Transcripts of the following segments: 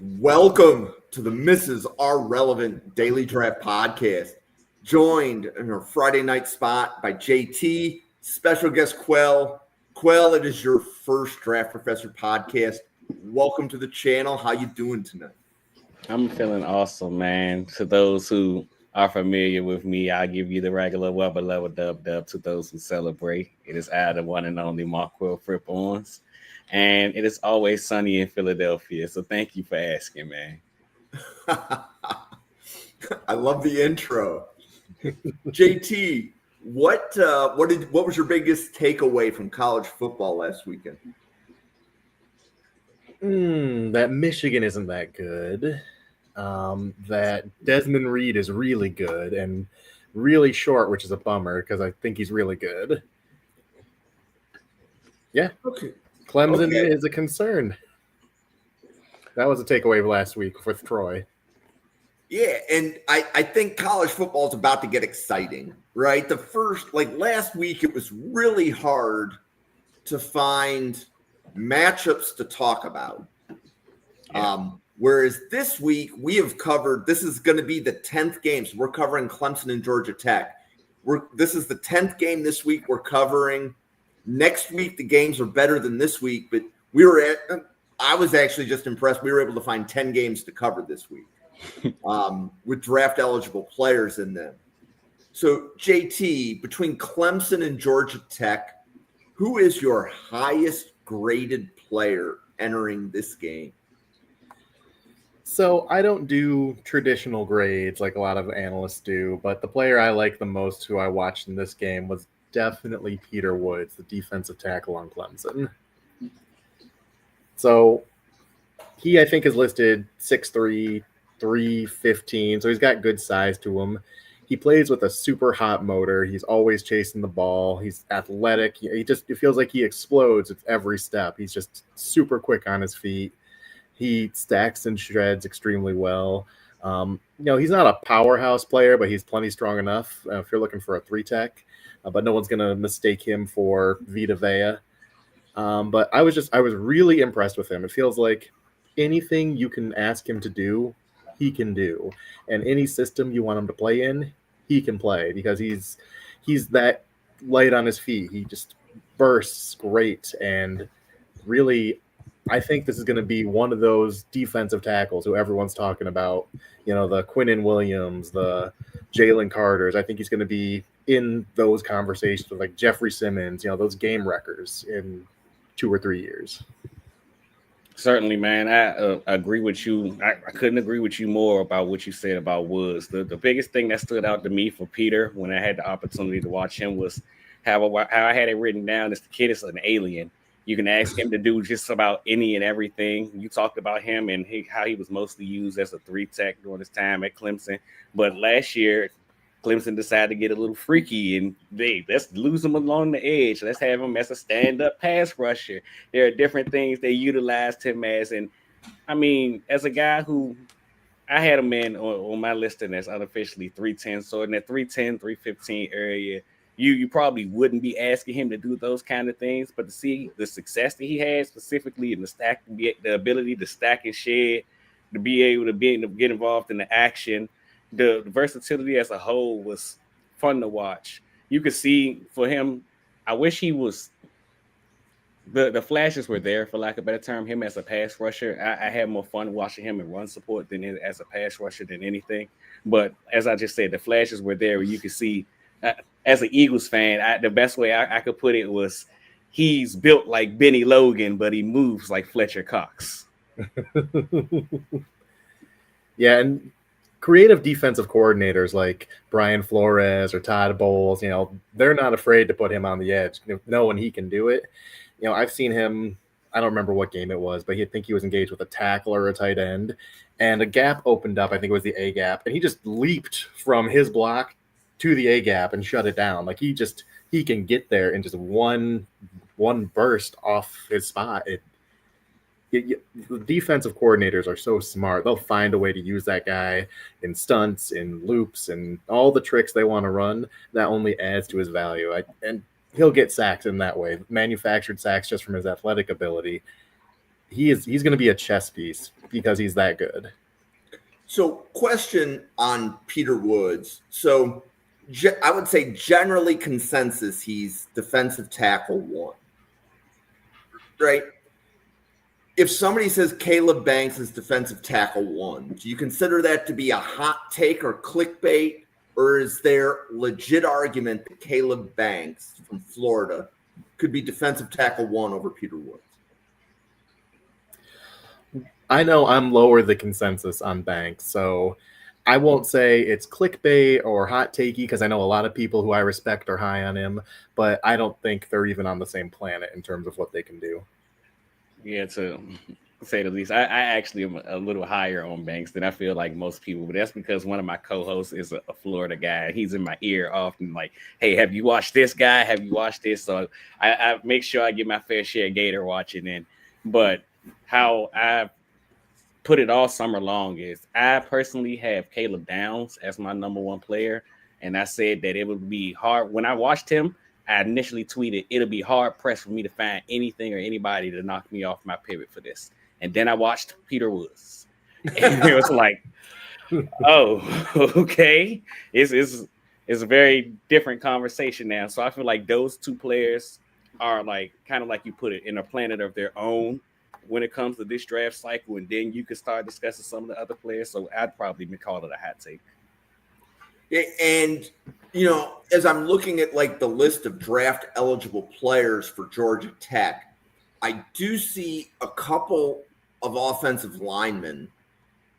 Welcome to the Mrs. Are Relevant Daily Draft Podcast, joined in our Friday night spot by JT, special guest Quell. Quell, it is your first Draft Professor podcast. Welcome to the channel. How you doing tonight? I'm feeling awesome, man. To those who are familiar with me, I'll give you the regular wubba level dub. To those who celebrate, it is I, the one and only Marquel Fripp Owens. And it is always sunny in Philadelphia. So thank you for asking, man. I love the intro. JT, what was your biggest takeaway from college football last weekend? That Michigan isn't that good. That Desmond Reed is really good and really short, which is a bummer because I think he's really good. Yeah. Okay. Clemson is a concern. That was a takeaway last week with Troy. Yeah, and I think college football is about to get exciting, right? Last week, it was really hard to find matchups to talk about. Yeah. Whereas this week, we have covered, this is going to be the 10th game. So we're covering Clemson and Georgia Tech. This is the 10th game this week we're covering. Next week, the games are better than this week, but I was actually just impressed. We were able to find 10 games to cover this week with draft-eligible players in them. So, JT, between Clemson and Georgia Tech, who is your highest-graded player entering this game? So I don't do traditional grades like a lot of analysts do, but the player I like the most who I watched in this game was definitely Peter Woods, the defensive tackle on Clemson. So he, I think, is listed 6'3", 315, so he's got good size to him. He plays with a super hot motor. He's always chasing the ball. He's athletic. It feels like he explodes at every step. He's just super quick on his feet. He stacks and shreds extremely well. He's not a powerhouse player, but he's plenty strong enough if you're looking for a 3-tech. But no one's going to mistake him for Vita Vea. But I was really impressed with him. It feels like anything you can ask him to do, he can do. And any system you want him to play in, he can play because he's that light on his feet. He just bursts great. And really, I think this is going to be one of those defensive tackles who everyone's talking about, the Quinnen Williams, the Jalen Carters. I think he's going to be in those conversations with like Jeffrey Simmons, those game wreckers in 2 or 3 years. Certainly, man. I agree with you. I couldn't agree with you more about what you said about Woods. The biggest thing that stood out to me for Peter when I had the opportunity to watch him was how I had it written down is the kid is an alien. You can ask him to do just about any and everything. You talked about him and how he was mostly used as a 3-tech during his time at Clemson. But last year, Clemson decided to get a little freaky and let's lose him along the edge. Let's have him as a stand-up pass rusher. There are different things they utilized him as. And, I mean, as a guy who I had him in on my listing as unofficially 310. So in that 310, 315 area, you probably wouldn't be asking him to do those kind of things. But to see the success that he had specifically in the ability to stack and shed, to be able to get involved in the action, the versatility as a whole was fun to watch. You could see for him, I wish he was the flashes were there, for lack of a better term. Him as a pass rusher, I had more fun watching him in run support than as a pass rusher than anything. But as I just said, the flashes were there where you could see, as an Eagles fan, the best way I could put it was he's built like Benny Logan, but he moves like Fletcher Cox. Yeah, and creative defensive coordinators like Brian Flores or Todd Bowles, they're not afraid to put him on the edge, knowing he can do it. I've seen him, I don't remember what game it was, but I think he was engaged with a tackle or a tight end, and a gap opened up. I think it was the A gap, and he just leaped from his block to the A gap and shut it down. Like he can get there in just one burst off his spot. The defensive coordinators are so smart. They'll find a way to use that guy in stunts, in loops, and all the tricks they want to run. That only adds to his value. And he'll get sacks in that way, manufactured sacks just from his athletic ability. he's going to be a chess piece because he's that good. So, question on Peter Woods. So, I would say generally consensus, he's defensive tackle 1, right? If somebody says Caleb Banks is defensive tackle 1, do you consider that to be a hot take or clickbait? Or is there legit argument that Caleb Banks from Florida could be defensive tackle 1 over Peter Woods? I know I'm lower the consensus on Banks, so I won't say it's clickbait or hot takey because I know a lot of people who I respect are high on him, but I don't think they're even on the same planet in terms of what they can do. Yeah, to say the least, I actually am a little higher on Banks than I feel like most people, but that's because one of my co-hosts is a Florida guy. He's in my ear often like, hey, have you watched this guy? Have you watched this? So I make sure I get my fair share of Gator watching in. But how I put it all summer long is I personally have Caleb Downs as my number 1 player. And I said that it would be hard. When I watched him, I initially tweeted, it'll be hard pressed for me to find anything or anybody to knock me off my pivot for this. And then I watched Peter Woods. And it was like, oh, okay. It's a very different conversation now. So I feel like those 2 players are like kind of like you put it in a planet of their own when it comes to this draft cycle. And then you can start discussing some of the other players. So I'd probably call it a hot take. And, as I'm looking at like the list of draft eligible players for Georgia Tech, I do see a couple of offensive linemen.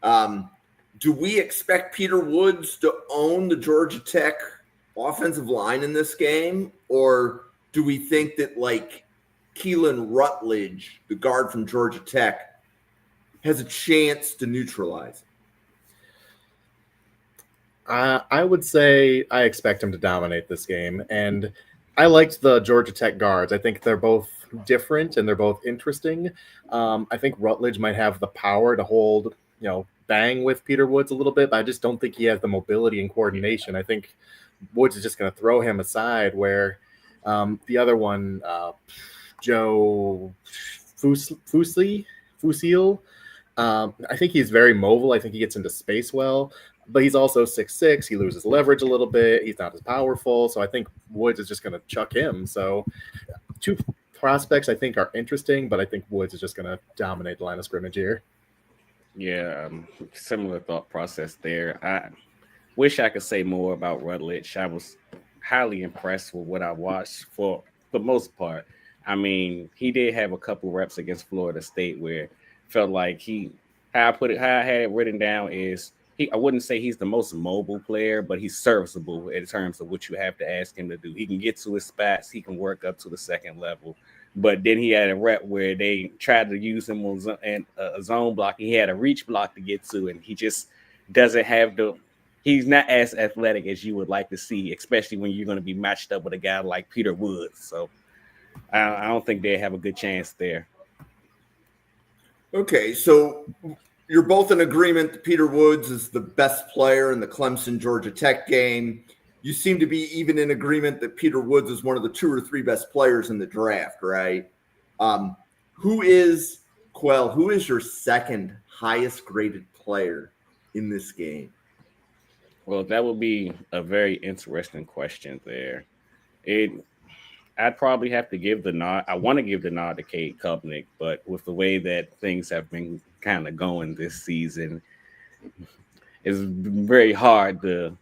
Do we expect Peter Woods to own the Georgia Tech offensive line in this game? Or do we think that like Keylan Rutledge, the guard from Georgia Tech, has a chance to neutralize it? I would say I expect him to dominate this game. And I liked the Georgia Tech guards. I think they're both different and they're both interesting. I think Rutledge might have the power to hold, bang with Peter Woods a little bit, but I just don't think he has the mobility and coordination. I think Woods is just going to throw him aside where the other one, Joe Fusil, I think he's very mobile. I think he gets into space well. But he's also 6'6". He loses leverage a little bit. He's not as powerful. So I think Woods is just going to chuck him. So 2 prospects I think are interesting, but I think Woods is just going to dominate the line of scrimmage here. Yeah, similar thought process there. I wish I could say more about Rutledge. I was highly impressed with what I watched for the most part. I mean, he did have a couple reps against Florida State where it felt like how I had it written down is, I wouldn't say he's the most mobile player, but he's serviceable in terms of what you have to ask him to do. He can get to his spots. He can work up to the second level. But then he had a rep where they tried to use him on a zone block. He had a reach block to get to, and he just doesn't have he's not as athletic as you would like to see, especially when you're going to be matched up with a guy like Peter Woods. So I don't think they have a good chance there. Okay, so you're both in agreement that Peter Woods is the best player in the Clemson-Georgia Tech game. You seem to be even in agreement that Peter Woods is one of the 2 or 3 best players in the draft, right? Who is your second highest graded player in this game? Well, that would be a very interesting question there. I'd probably have to give the nod. I want to give the nod to Cade Kupnick, but with the way that things have been kind of going this season, it's very hard to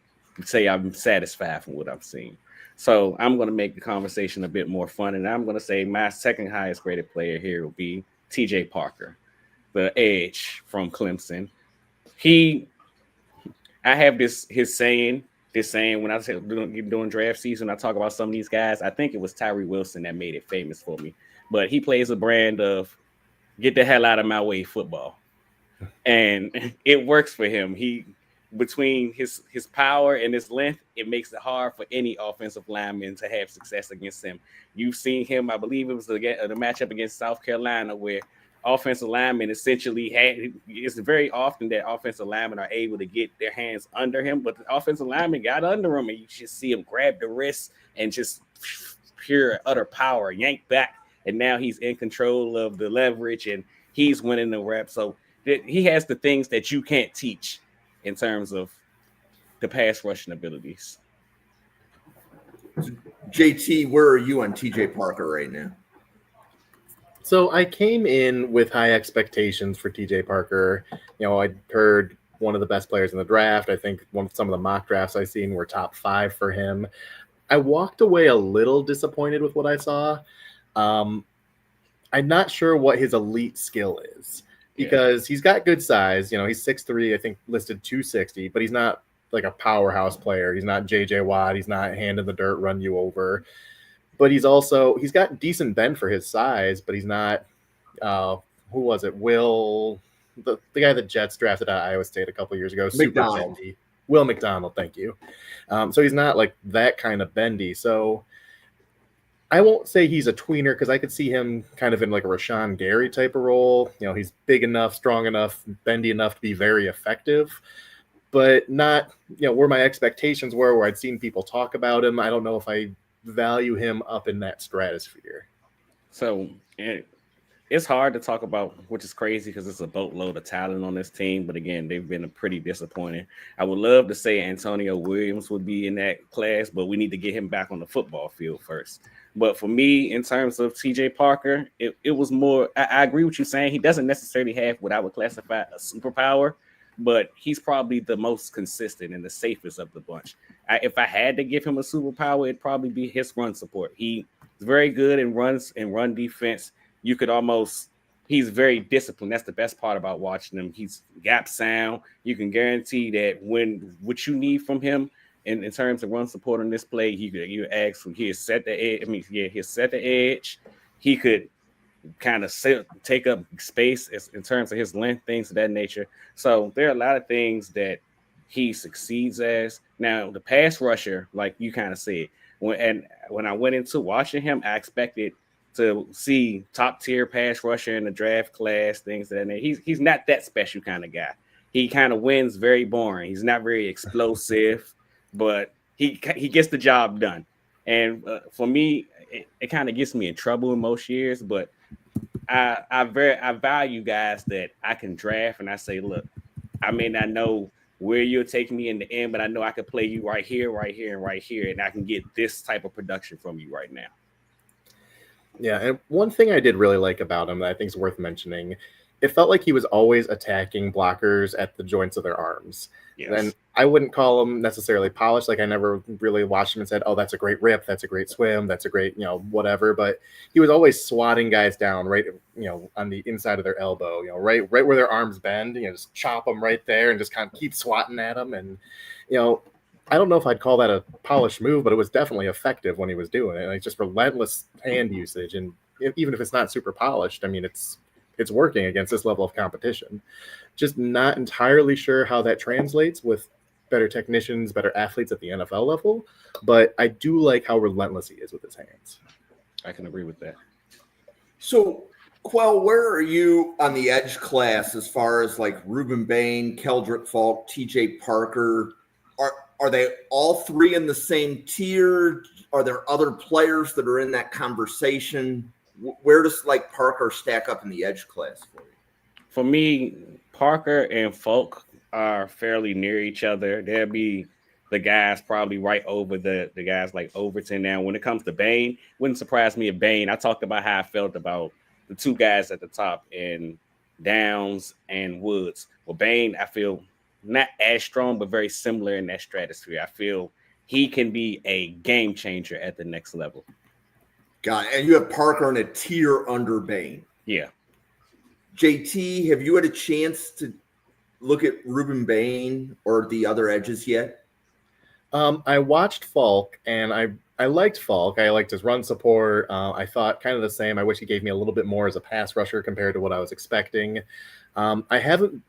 say I'm satisfied from what I've seen. So I'm going to make the conversation a bit more fun, and I'm going to say my second highest graded player here will be TJ Parker, the edge from Clemson. I have this saying when I said during draft season, I talk about some of these guys. I think it was Tyree Wilson that made it famous for me, but he plays a brand of get the hell out of my way football, and it works for him. Between his power and his length, it makes it hard for any offensive lineman to have success against him. You've seen him, I believe it was the matchup against South Carolina where offensive linemen essentially it's very often that offensive linemen are able to get their hands under him, but the offensive lineman got under him and you just see him grab the wrist and just pure utter power yank back. And now he's in control of the leverage and He's winning the reps. So he has the things that you can't teach in terms of the pass rushing abilities. JT, where are you on TJ Parker right now? So I came in with high expectations for TJ Parker. I'd heard one of the best players in the draft. I think some of the mock drafts I've seen were top 5 for him. I walked away a little disappointed with what I saw. I'm not sure what his elite skill is because he's got good size. He's 6'3", I think listed 260, but he's not like a powerhouse player. He's not JJ Watt. He's not hand in the dirt, run you over. But he's got decent bend for his size, but he's not, who was it? The guy the Jets drafted out of Iowa State a couple years ago. Super bendy. Will McDonald, thank you. So he's not like that kind of bendy. So I won't say he's a tweener because I could see him kind of in like a Rashawn Gary type of role. He's big enough, strong enough, bendy enough to be very effective, but not, where my expectations were, where I'd seen people talk about him. I don't know if I value him up in that stratosphere. So it's hard to talk about, which is crazy because it's a boatload of talent on this team. But again, they've been pretty disappointing. I would love to say Antonio Williams would be in that class, but we need to get him back on the football field first. But for me, in terms of TJ Parker, it was more, I agree with you saying he doesn't necessarily have what I would classify a superpower, but he's probably the most consistent and the safest of the bunch. If I had to give him a superpower, it'd probably be his run support. He's very good in runs and run defense. He's very disciplined. That's the best part about watching him. He's gap sound. You can guarantee that what you need from him in terms of run support on this play, you ask him, he'll set the edge. He'll set the edge. He could kind of take up space in terms of his length, things of that nature. So there are a lot of things that he succeeds as. Now, the pass rusher, like you kind of said, when I went into watching him, I expected to see top tier pass rusher in the draft class, things of that nature. He's not that special kind of guy. He kind of wins very boring. He's not very explosive, but he gets the job done. And for me, it kind of gets me in trouble in most years, but I value guys that I can draft and I say, look, I may not know where you'll take me in the end, but I know I can play you right here, right here, and right here, and I can get this type of production from you right now. Yeah, and one thing I did really like about him that I think is worth mentioning, it felt like he was always attacking blockers at the joints of their arms. Yes. And I wouldn't call him necessarily polished. Like I never really watched him and said, oh, that's a great rip. That's a great swim. That's a great, whatever. But he was always swatting guys down right, on the inside of their elbow, right where their arms bend, just chop them right there and just kind of keep swatting at them. And, I don't know if I'd call that a polished move, but it was definitely effective when he was doing it. Like just relentless hand usage. And even if it's not super polished, I mean, it's working against this level of competition. Just not entirely sure how that translates with better technicians, better athletes at the NFL level, but I do like how relentless he is with his hands. I can agree with that. So, Quell, where are you on the edge class as far as like Ruben Bain, Keldrick Falk, TJ Parker? Are they all three in the same tier? Are there other players that are in that conversation? Where does like Parker stack up in the edge class for you? For me, Parker and Falk are fairly near each other. They'll be the guys probably right over the guys like Overton. Now, when it comes to Bain, wouldn't surprise me if Bain, I talked about how I felt about the two guys at the top in Downs and Woods. Well, Bain, I feel not as strong, but very similar in that stratosphere. I feel he can be a game changer at the next level. Got it. And you have Parker in a tier under Bain. Yeah. JT, have you had a chance to look at Ruben Bain or the other edges yet? I watched Falk, and I liked Falk. I liked his run support. I thought kind of the same. I wish he gave me a little bit more as a pass rusher compared to what I was expecting. I haven't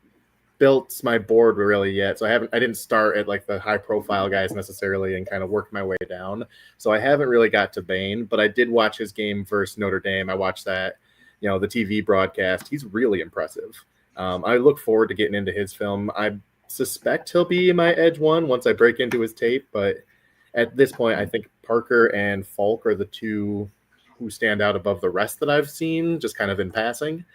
built my board really yet, so I didn't start at like the high profile guys necessarily and kind of work my way down. So I haven't really got to Bain, but I did watch his game versus Notre Dame. I watched that, the TV broadcast. He's really impressive. I look forward to getting into his film. I suspect he'll be my edge one once I break into his tape, but at this point, I think Parker and Falk are the two who stand out above the rest that I've seen, just kind of in passing.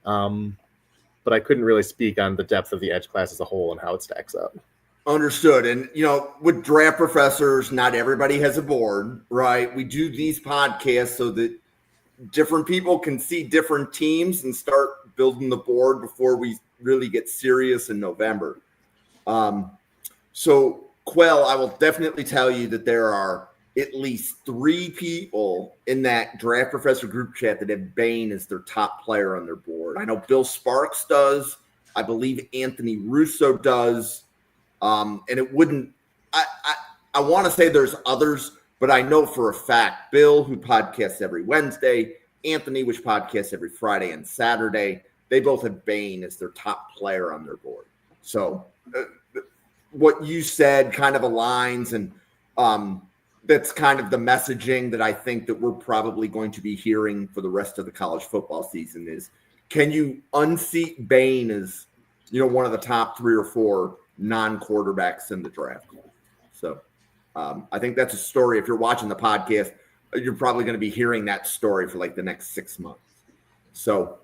But I couldn't really speak on the depth of the edge class as a whole and how it stacks up. Understood. And, with draft professors, not everybody has a board, right? We do these podcasts so that different people can see different teams and start building the board before we really get serious in November. So, Quell, I will definitely tell you that there are at least 3 people in that draft professor group chat that have Bain as their top player on their board. I know Bill Sparks does. I believe Anthony Russo does. And it wouldn't I want to say there's others, but I know for a fact Bill, who podcasts every Wednesday, Anthony, which podcasts every Friday and Saturday, they both have Bain as their top player on their board. So what you said kind of aligns, and that's kind of the messaging that I think that we're probably going to be hearing for the rest of the college football season is, can you unseat Bain as, one of the top 3 or 4 non-quarterbacks in the draft? So I think that's a story. If you're watching the podcast, you're probably going to be hearing that story for like the next 6 months. So,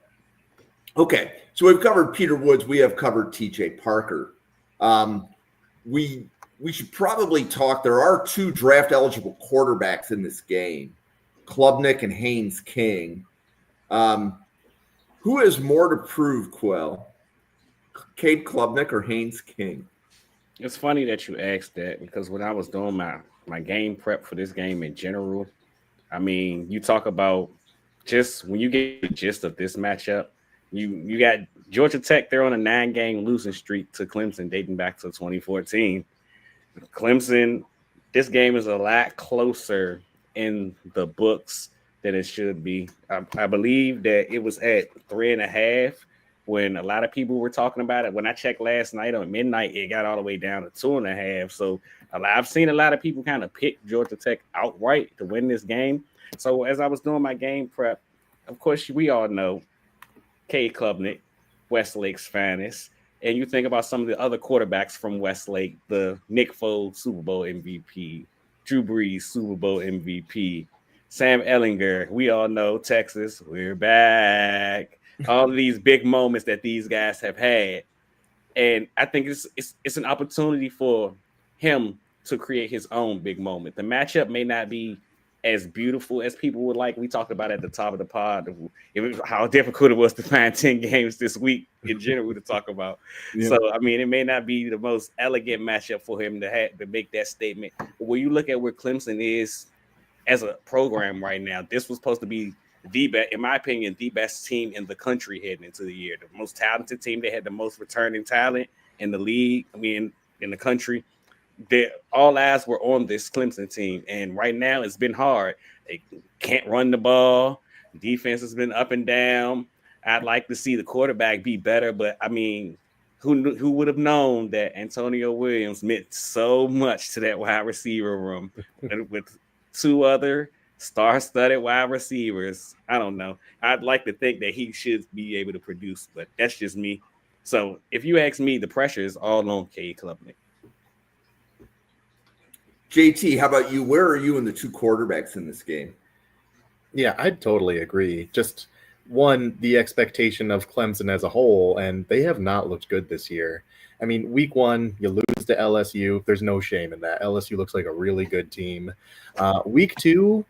okay. So we've covered Peter Woods. We have covered TJ Parker. We should probably talk. There are 2 draft eligible quarterbacks in this game, Klubnik and Haynes King. Who has more to prove, Quell? Cade Klubnik or Haynes King? It's funny that you asked that, because when I was doing my game prep for this game in general, I mean, you talk about just when you get the gist of this matchup, you got Georgia Tech. They're on a 9-game losing streak to Clemson dating back to 2014. Clemson, this game is a lot closer in the books than it should be. I believe that it was at 3.5 when a lot of people were talking about it. When I checked last night on midnight, it got all the way down to 2.5. So I've seen a lot of people kind of pick Georgia Tech outright to win this game. So as I was doing my game prep, of course, we all know Cade Klubnik, Westlake's finest. And you think about some of the other quarterbacks from Westlake, the Nick Foles Super Bowl MVP, Drew Brees Super Bowl MVP, Sam Ehlinger, we all know Texas, we're back. All of these big moments that these guys have had. And I think it's an opportunity for him to create his own big moment. The matchup may not be as beautiful as people would like. We talked about at the top of the pod how difficult it was to find 10 games this week in general to talk about. Yeah. So, I mean, it may not be the most elegant matchup for him to make that statement. But when you look at where Clemson is as a program right now, this was supposed to be the best, in my opinion, the best team in the country heading into the year. The most talented team. They had the most returning talent in the league. I mean, in the country. All eyes were on this Clemson team, and right now it's been hard. They can't run the ball. Defense has been up and down. I'd like to see the quarterback be better, but I mean, who would have known that Antonio Williams meant so much to that wide receiver room with 2 other star-studded wide receivers? I don't know. I'd like to think that he should be able to produce, but that's just me. So if you ask me, the pressure is all on Cade Klubnik. JT, how about you? Where are you in the 2 quarterbacks in this game? Yeah, I'd totally agree. Just one, the expectation of Clemson as a whole, and they have not looked good this year. I mean, week 1, you lose to LSU. There's no shame in that. LSU looks like a really good team. Week 2,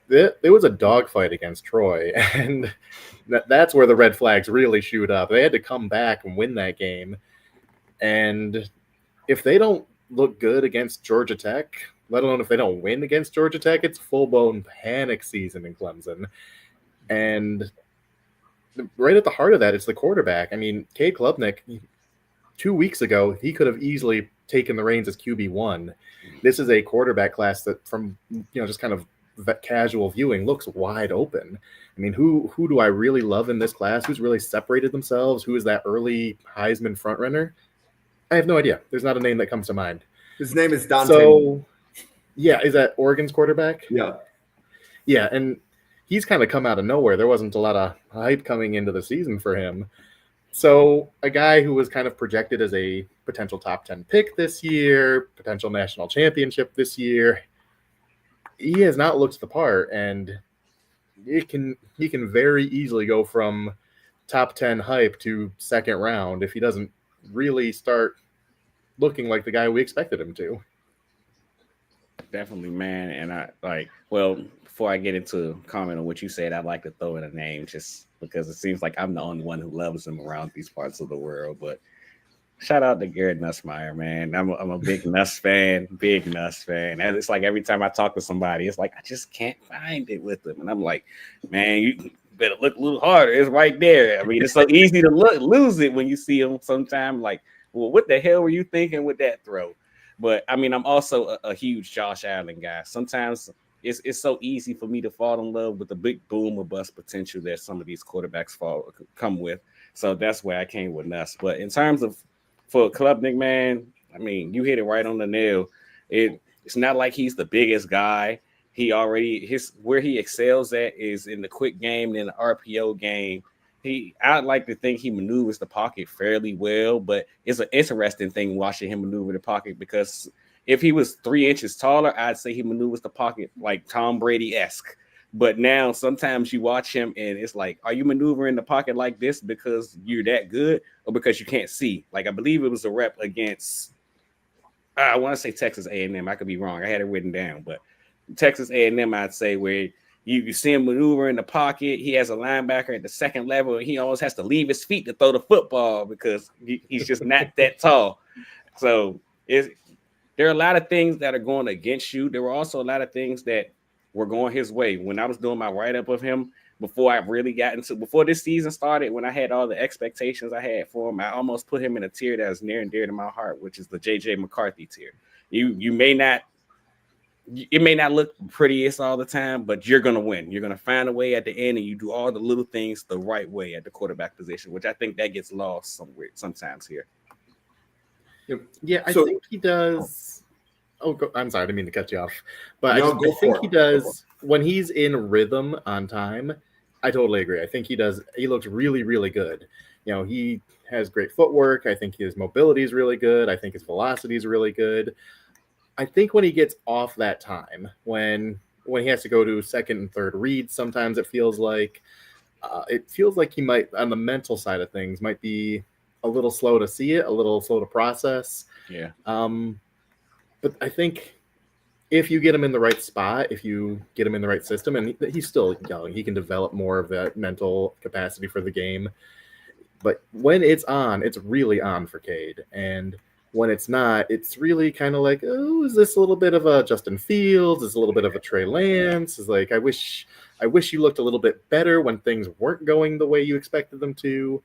there was a dogfight against Troy, and that's where the red flags really shoot up. They had to come back and win that game. And if they don't look good against Georgia Tech, let alone if they don't win against Georgia Tech, it's full-blown panic season in Clemson. And right at the heart of that, it's the quarterback. I mean, Cade Klubnik, 2 weeks ago, he could have easily taken the reins as QB1. This is a quarterback class that, from just kind of casual viewing, looks wide open. I mean, who do I really love in this class? Who's really separated themselves? Who is that early Heisman frontrunner? I have no idea. There's not a name that comes to mind. His name is Dante. So, yeah, is that Oregon's quarterback? Yeah. Yeah, and he's kind of come out of nowhere. There wasn't a lot of hype coming into the season for him. So a guy who was kind of projected as a potential top 10 pick this year, potential national championship this year, he has not looked the part, and he can very easily go from top 10 hype to second round if he doesn't really start looking like the guy we expected him to. Definitely, man. And before I get into comment on what you said, I'd like to throw in a name just because it seems like I'm the only one who loves him around these parts of the world. But shout out to Garrett Nussmeier, man. I'm a big Nuss fan, And it's like every time I talk to somebody, it's like I just can't find it with them. And I'm like, man, you better look a little harder. It's right there. I mean, it's so easy to lose it when you see him sometime. Like, well, what the hell were you thinking with that throw? But I mean, I'm also a huge Josh Allen guy. Sometimes it's so easy for me to fall in love with the big boom or bust potential that some of these quarterbacks come with. So that's where I came with Nuss. But in terms of for Klubnik, man, I mean, you hit it right on the nail. It's not like he's the biggest guy. Where he excels at is in the quick game and in the RPO game. I'd like to think he maneuvers the pocket fairly well, but it's an interesting thing watching him maneuver the pocket because if he was 3 inches taller, I'd say he maneuvers the pocket like Tom Brady-esque. But now sometimes you watch him and it's like, are you maneuvering the pocket like this because you're that good or because you can't see? Like I believe it was a rep against, I want to say Texas A&M. I could be wrong. I had it written down, but Texas A&M, I'd say where you see him maneuver in the pocket. He has a linebacker at the second level, and he always has to leave his feet to throw the football because he's just not that tall. So there are a lot of things that are going against you. There were also a lot of things that were going his way. When I was doing my write-up of him, before this season started, when I had all the expectations I had for him, I almost put him in a tier that is near and dear to my heart, which is the J.J. McCarthy tier. It may not look prettiest all the time, but you're going to win. You're going to find a way at the end, and you do all the little things the right way at the quarterback position, which I think that gets lost sometimes here. Yeah, I think he does. I'm sorry, I didn't mean to cut you off. But I think he does when he's in rhythm on time. I totally agree. I think he does. He looks really, really good. He has great footwork. I think his mobility is really good. I think his velocity is really good. I think when he gets off that time, when he has to go to second and third reads, sometimes it feels like he might, on the mental side of things, might be a little slow to see it, a little slow to process. Yeah. But I think if you get him in the right spot, if you get him in the right system, and he's still young, he can develop more of that mental capacity for the game. But when it's on, it's really on for Cade. And when it's not, it's really kind of like, oh, is this a little bit of a Justin Fields? Is a little bit of a Trey Lance? Is like, I wish you looked a little bit better when things weren't going the way you expected them to.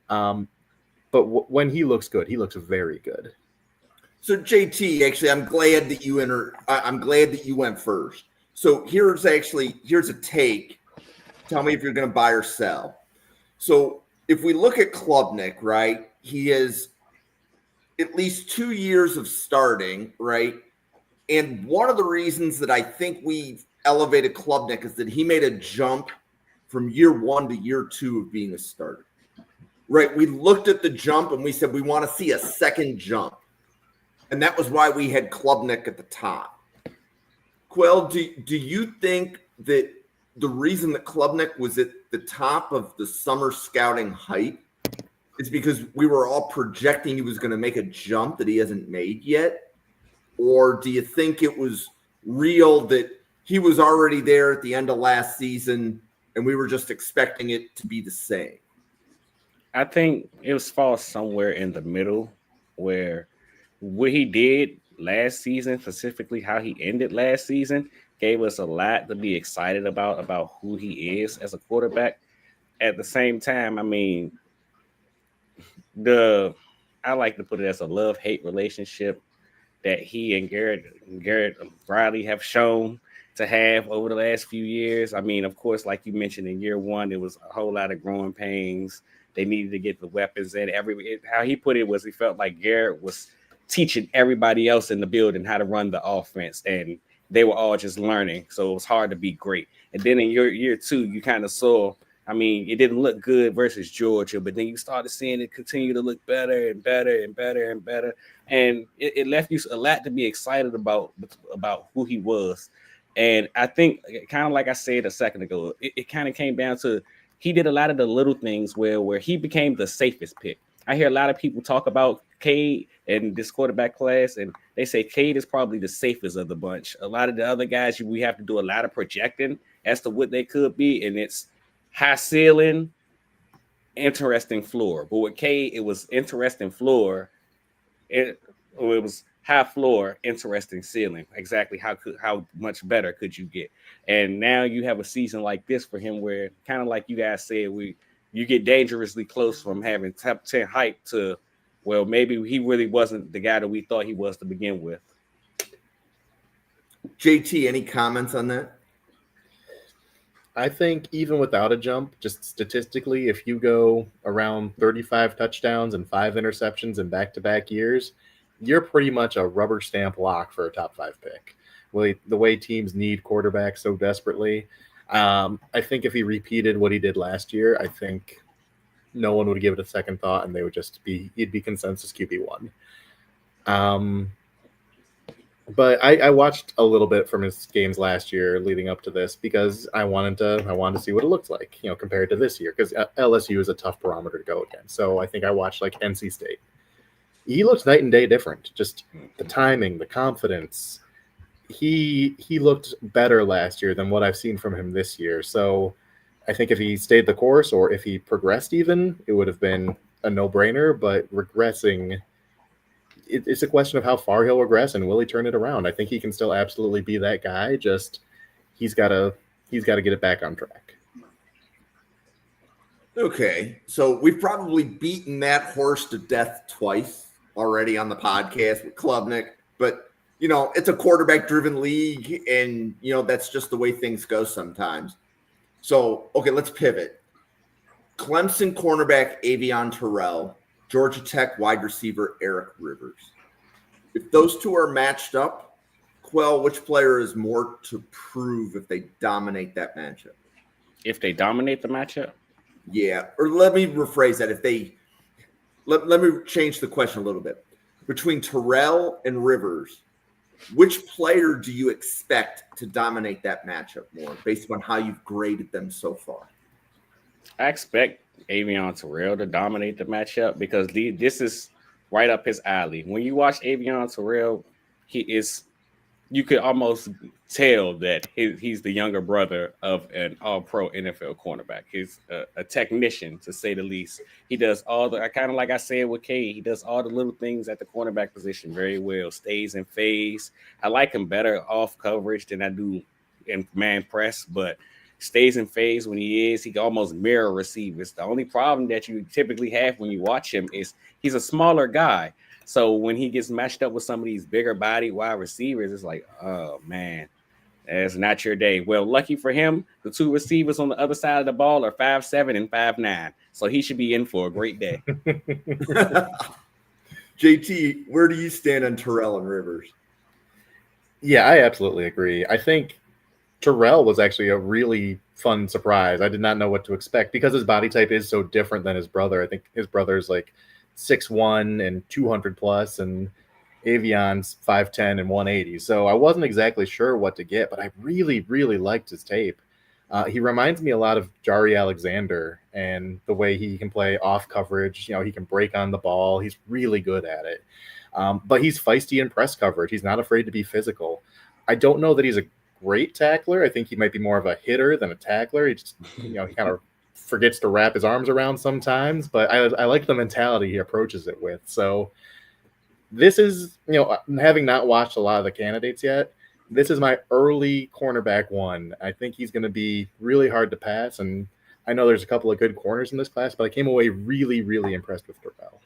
But when he looks good, he looks very good. So JT, actually, I'm glad that you went first. So here's a take. Tell me if you're going to buy or sell. So if we look at Klubnik, right, he has at least 2 years of starting, right? And one of the reasons that I think we've elevated Klubnik is that he made a jump from year 1 to year 2 of being a starter, right? We looked at the jump and we said we want to see a second jump. And that was why we had Klubnik at the top. Quell, do you think that the reason that Klubnik was at the top of the summer scouting hype is because we were all projecting he was going to make a jump that he hasn't made yet? Or do you think it was real that he was already there at the end of last season and we were just expecting it to be the same? I think it falls somewhere in the middle where what he did last season, specifically how he ended last season, gave us a lot to be excited about who he is as a quarterback. At the same time, I mean, I like to put it as a love-hate relationship that he and Garrett Riley have shown to have over the last few years. I mean, of course, like you mentioned, in year 1, it was a whole lot of growing pains. They needed to get the weapons in. How he put it was he felt like Garrett was teaching everybody else in the building how to run the offense, and they were all just learning. So it was hard to be great. And then in year 2, you kind of saw, I mean, it didn't look good versus Georgia, but then you started seeing it continue to look better and better and better and better. And it left you a lot to be excited about who he was. And I think, kind of like I said a second ago, it kind of came down to he did a lot of the little things where he became the safest pick. I hear a lot of people talk about Cade and this quarterback class, and they say Cade is probably the safest of the bunch. A lot of the other guys, we have to do a lot of projecting as to what they could be, and it's high ceiling, interesting floor. But with Cade, it was interesting floor. It was high floor, interesting ceiling. Exactly how much better could you get? And now you have a season like this for him, where kind of like you guys said, you get dangerously close from having top 10 hype to, well, maybe he really wasn't the guy that we thought he was to begin with. JT, any comments on that? I think even without a jump, just statistically, if you go around 35 touchdowns and 5 interceptions in back-to-back years, you're pretty much a rubber stamp lock for a top 5 pick. Well, the way teams need quarterbacks so desperately, I think if he repeated what he did last year, I think no one would give it a second thought, and he'd be consensus QB1. But I watched a little bit from his games last year leading up to this because I wanted to see what it looked like, compared to this year, because LSU is a tough barometer to go against. So I think I watched like NC State. He looks night and day different. Just the timing, the confidence. He looked better last year than what I've seen from him this year. So I think if he stayed the course or if he progressed even, it would have been a no-brainer. But regressing, it's a question of how far he'll regress and will he turn it around. I think he can still absolutely be that guy. Just he's got to get it back on track. Okay, so we've probably beaten that horse to death twice already on the podcast with Klubnik, but it's a quarterback-driven league, and that's just the way things go sometimes. So okay, let's pivot. Clemson cornerback Avion Terrell, Georgia Tech wide receiver Eric Rivers. If those two are matched up, Quell, which player is more to prove if they dominate that matchup? If they dominate the matchup? Yeah, or let me rephrase that. If they let me change the question a little bit. Between Terrell and Rivers, which player do you expect to dominate that matchup more based on how you've graded them so far? I expect Avion Terrell to dominate the matchup because this is right up his alley. When you watch Avion Terrell, you could almost tell that he's the younger brother of an all-pro NFL cornerback. He's a technician, to say the least. He does all the, kind of like I said with Cade, he does all the little things at the cornerback position very well, stays in phase. I like him better off coverage than I do in man press, but stays in phase when he can almost mirror receivers. The only problem that you typically have when you watch him is he's a smaller guy. So when he gets matched up with some of these bigger body wide receivers, it's like, oh, man, that's not your day. Well, lucky for him, the two receivers on the other side of the ball are 5'7" and 5'9". So he should be in for a great day. JT, where do you stand on Terrell and Rivers? Yeah, I absolutely agree. I think Terrell was actually a really fun surprise. I did not know what to expect because his body type is so different than his brother. I think his brother's like 6'1" and 200 plus, and Avion's 5'10" and 180. So I wasn't exactly sure what to get, but I really, really liked his tape. He reminds me a lot of Jari Alexander and the way he can play off coverage. He can break on the ball. He's really good at it. But he's feisty in press coverage. He's not afraid to be physical. I don't know that he's a great tackler. I think he might be more of a hitter than a tackler. He just, he kind of forgets to wrap his arms around sometimes, but I like the mentality he approaches it with. So this is, having not watched a lot of the candidates yet, this is my early cornerback one. I think he's going to be really hard to pass, and I know there's a couple of good corners in this class, but I came away really, really impressed with Terrell.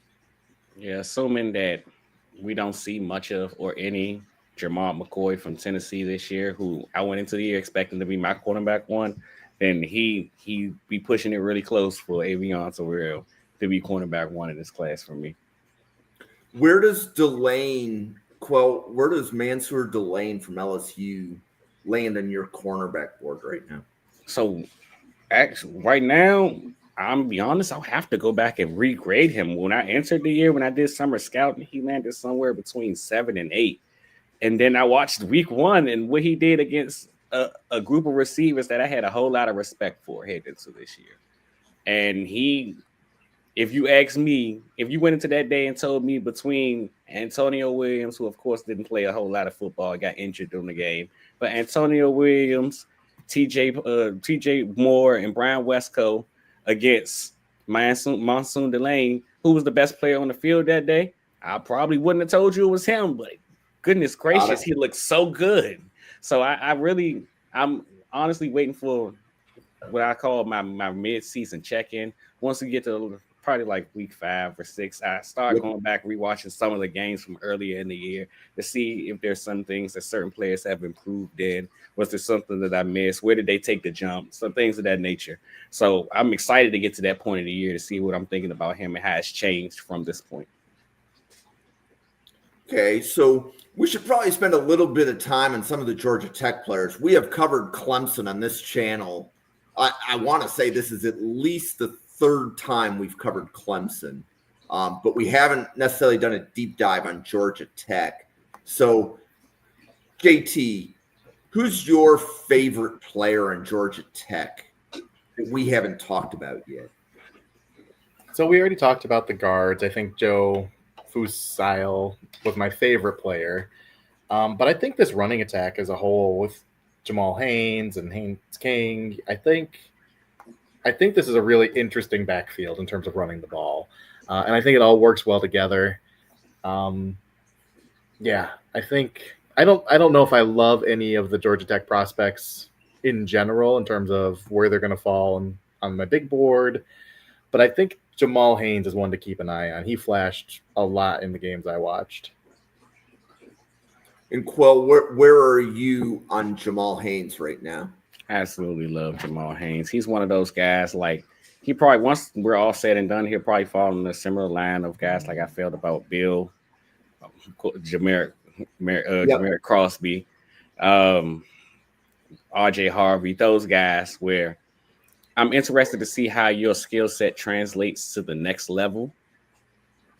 Yeah, assuming that we don't see much of or any Jamal McCoy from Tennessee this year, who I went into the year expecting to be my cornerback one, then he be pushing it really close for Avion Terrell to be cornerback one in this class for me. Where does Mansour Delane from LSU land on your cornerback board right now? So actually, right now, I'm be honest, I'll have to go back and regrade him. When I entered the year, when I did summer scouting, he landed somewhere between 7 and 8. And then I watched week 1 and what he did against a group of receivers that I had a whole lot of respect for heading into this year. And if you ask me, if you went into that day and told me between Antonio Williams, who of course didn't play a whole lot of football, got injured during the game, but Antonio Williams, TJ Moore, and Brian Westco against Monsoon Delane, who was the best player on the field that day, I probably wouldn't have told you it was him, but goodness gracious, he looked so good. So I'm honestly waiting for what I call my mid-season check-in. Once we get to probably like week 5 or 6, I start going back rewatching some of the games from earlier in the year to see if there's some things that certain players have improved in. Was there something that I missed? Where did they take the jump? Some things of that nature. So I'm excited to get to that point of the year to see what I'm thinking about him and how it's changed from this point. Okay, so we should probably spend a little bit of time on some of the Georgia Tech players. We have covered Clemson on this channel. I want to say this is at least the 3rd time we've covered Clemson, but we haven't necessarily done a deep dive on Georgia Tech. So, JT, who's your favorite player in Georgia Tech that we haven't talked about yet? So we already talked about the guards. I think Joe Fusail was my favorite player. But I think this running attack as a whole with Jamal Haynes and Haynes King, I think this is a really interesting backfield in terms of running the ball. And I think it all works well together. I don't know if I love any of the Georgia Tech prospects in general in terms of where they're going to fall on my big board. But I think Jamal Haynes is one to keep an eye on. He flashed a lot in the games I watched. And Quell, where are you on Jamal Haynes right now? Absolutely love Jamal Haynes. He's one of those guys, like, he probably, once we're all said and done, he'll probably fall in a similar line of guys like I felt about Bill, Jameer Crosby, RJ Harvey, those guys where I'm interested to see how your skill set translates to the next level.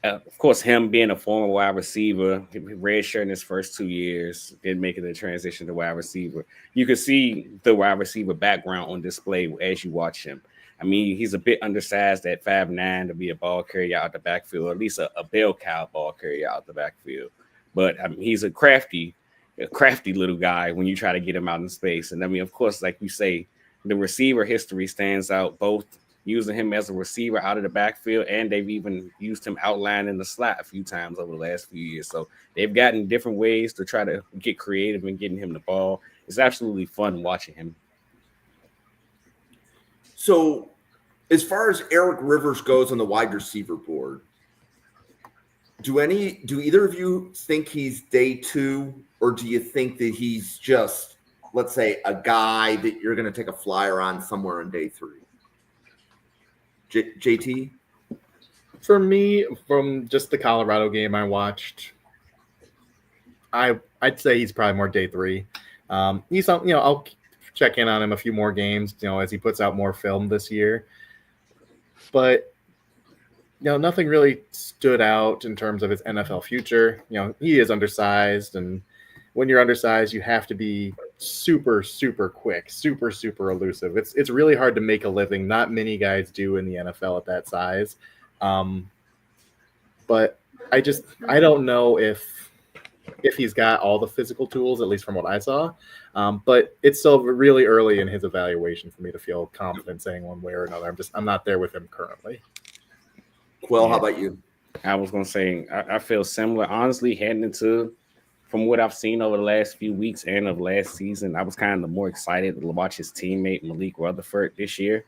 Of course, him being a former wide receiver, redshirt in his first 2 years, then making the transition to wide receiver. You can see the wide receiver background on display as you watch him. I mean, he's a bit undersized at 5'9" to be a ball carrier out the backfield, or at least a bell cow ball carrier out the backfield. But I mean, he's a crafty little guy when you try to get him out in space. And I mean, of course, like you say, the receiver history stands out, both using him as a receiver out of the backfield, and they've even used him outline in the slot a few times over the last few years. So they've gotten different ways to try to get creative in getting him the ball. It's absolutely fun watching him. So as far as Eric Rivers goes on the wide receiver board, do either of you think he's day 2, or do you think that he's just, let's say, a guy that you're going to take a flyer on somewhere on day 3? JT? For me, from just the Colorado game I watched, I'd say he's probably more day 3. He's, I'll check in on him a few more games, as he puts out more film this year. But, nothing really stood out in terms of his NFL future. He is undersized, and when you're undersized, you have to be super, super quick, super, super elusive. It's really hard to make a living. Not many guys do in the NFL at that size. But I don't know if he's got all the physical tools, at least from what I saw. But it's still really early in his evaluation for me to feel confident saying one way or another. I'm not there with him currently. Quill, how about you? I was going to say, I feel similar. Honestly, heading into, from what I've seen over the last few weeks and of last season, I was kind of more excited to watch his teammate Malik Rutherford this year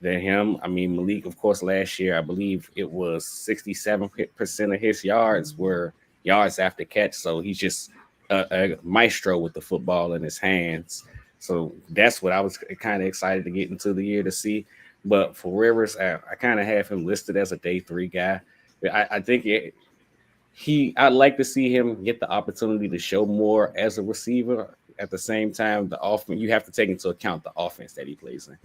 than him. I mean, Malik, of course, last year, I believe it was 67% of his yards were yards after catch. So he's just a maestro with the football in his hands. So that's what I was kind of excited to get into the year to see. But for Rivers, I kind of have him listed as a day 3 guy. I think I'd like to see him get the opportunity to show more as a receiver. At the same time, the offense, you have to take into account the offense that he plays in.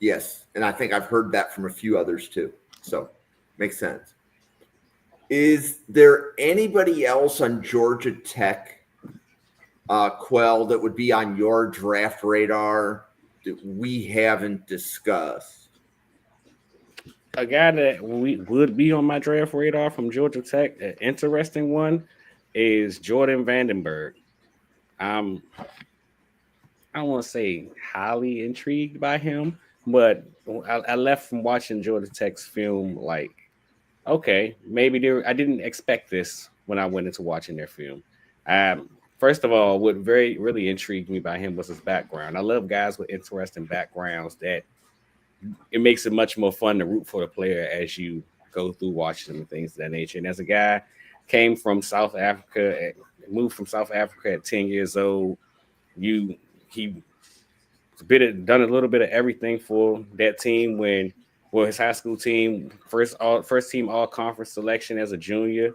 Yes, and I think I've heard that from a few others too. So makes sense. Is there anybody else on Georgia Tech, Quell, that would be on your draft radar that we haven't discussed? A guy that would be on my draft radar from Georgia Tech, an interesting one, is Jordan Vandenberg. I don't want to say highly intrigued by him, but I left from watching Georgia Tech's film like, okay, maybe I didn't expect this when I went into watching their film. First of all, what really intrigued me by him was his background. I love guys with interesting backgrounds that it makes it much more fun to root for the player as you go through watching them and things of that nature. And as a guy came from South Africa, moved from South Africa at 10 years old, he done a little bit of everything for that team his high school team, first team all conference selection as a junior.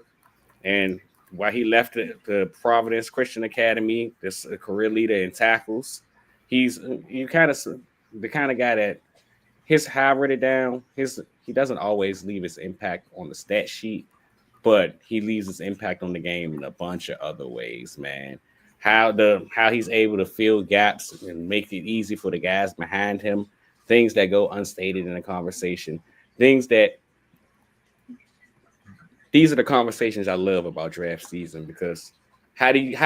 And while he left the Providence Christian Academy, this a career leader in tackles, he's the kind of guy that his high rated down, he doesn't always leave his impact on the stat sheet, but he leaves his impact on the game in a bunch of other ways, man. How he's able to fill gaps and make it easy for the guys behind him, things that go unstated in a conversation, these are the conversations I love about draft season, because how do you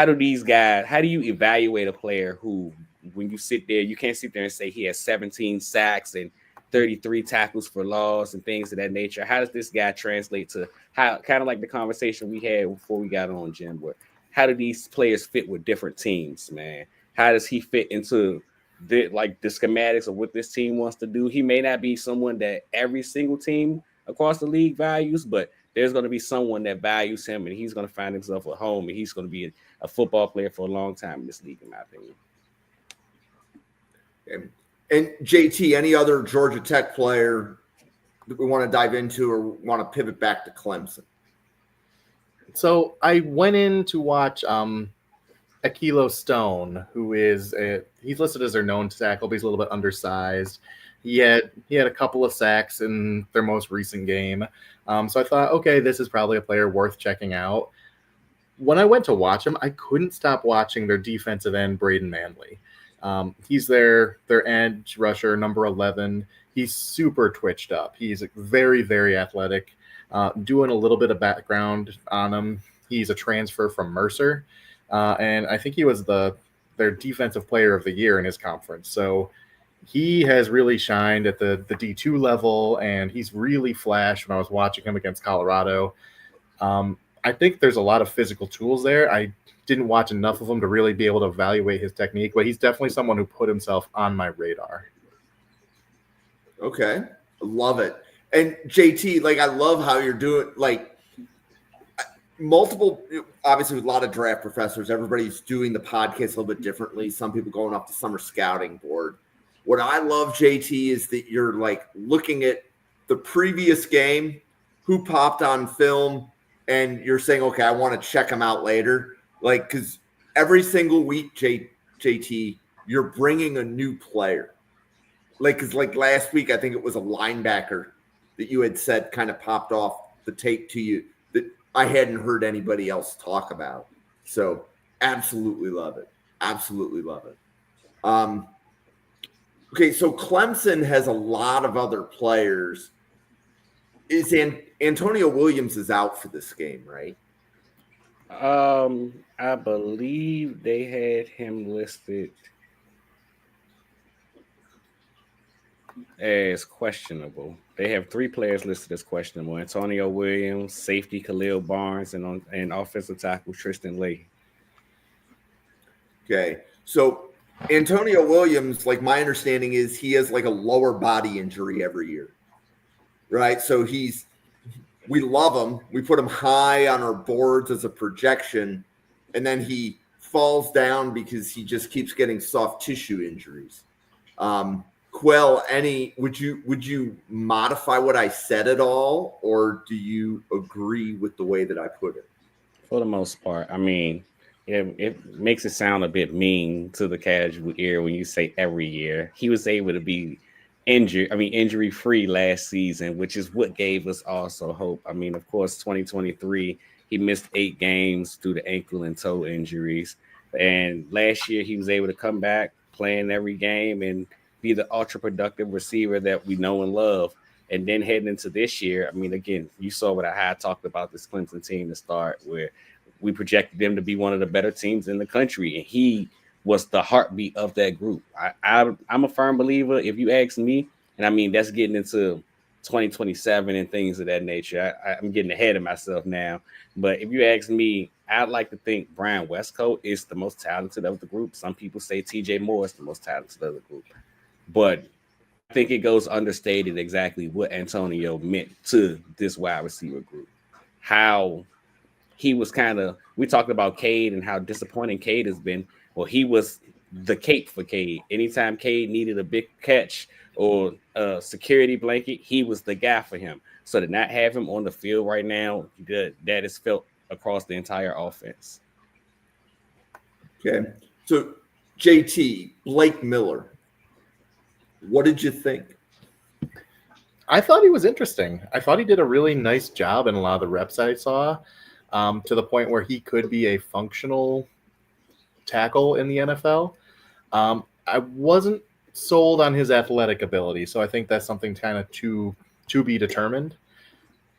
evaluate a player who, when you sit there, you can't sit there and say he has 17 sacks and 33 tackles for loss and things of that nature. How does this guy translate to how, kind of like the conversation we had before we got on, Jim, where how do these players fit with different teams, man? How does he fit into the schematics of what this team wants to do? He may not be someone that every single team across the league values, but there's going to be someone that values him, and he's going to find himself at home, and he's going to be a football player for a long time in this league, in my opinion. And JT, any other Georgia Tech player that we want to dive into or want to pivot back to Clemson? So I went in to watch Akilo Stone, who is he's listed as their known tackle, but he's a little bit undersized. He had a couple of sacks in their most recent game. So I thought, okay, this is probably a player worth checking out. When I went to watch him, I couldn't stop watching their defensive end, Braden Manley. He's their edge rusher, number 11. He's super twitched up. He's very, very athletic. Doing a little bit of background on him, he's a transfer from Mercer. And I think he was their defensive player of the year in his conference. So he has really shined at the D2 level, and he's really flashed when I was watching him against Colorado. I think there's a lot of physical tools there. I didn't watch enough of him to really be able to evaluate his technique, but he's definitely someone who put himself on my radar. Okay. Love it. And JT, I love how you're doing, multiple, obviously with a lot of draft professors, everybody's doing the podcast a little bit differently. Some people going off the summer scouting board. What I love, JT, is that you're looking at the previous game, who popped on film, and you're saying, okay, I want to check them out later. Because every single week, JT, you're bringing a new player. Because last week, I think it was a linebacker that you had said kind of popped off the tape to you that I hadn't heard anybody else talk about. So absolutely love it. Absolutely love it. Okay, so Clemson has a lot of other players. Antonio Williams is out for this game, right? I believe they had him listed as questionable. They have 3 players listed as questionable: Antonio Williams, safety Khalil Barnes, and offensive tackle Tristan Leigh. Okay, so Antonio Williams, my understanding is he has a lower body injury every year, right? So we love him. We put him high on our boards as a projection, and then he falls down because he just keeps getting soft tissue injuries. Quell, would you modify what I said at all, or do you agree with the way that I put it? For the most part, I mean, it makes it sound a bit mean to the casual ear when you say every year. He was able to be injury-free last season, which is what gave us also hope. I mean, of course, 2023, he missed 8 games due to ankle and toe injuries. And last year, he was able to come back, playing every game, and be the ultra-productive receiver that we know and love. And then heading into this year, I mean, again, you saw what I had talked about this Clemson team to start, where we projected them to be one of the better teams in the country, and he was the heartbeat of that group. I'm a firm believer, if you ask me, and I mean, that's getting into 2027 and things of that nature. I'm getting ahead of myself now. But if you ask me, I'd like to think Brian Westcoat is the most talented of the group. Some people say TJ Moore is the most talented of the group. But I think it goes understated exactly what Antonio meant to this wide receiver group. How he was we talked about Cade and how disappointing Cade has been. Well, he was the cape for Cade. Anytime Cade needed a big catch or a security blanket, he was the guy for him. So to not have him on the field right now, that is felt across the entire offense. Okay. So, JT, Blake Miller, what did you think? I thought he was interesting. I thought he did a really nice job in a lot of the reps I saw, to the point where he could be a functional tackle in the NFL. I wasn't sold on his athletic ability, so I think that's something kind of to be determined.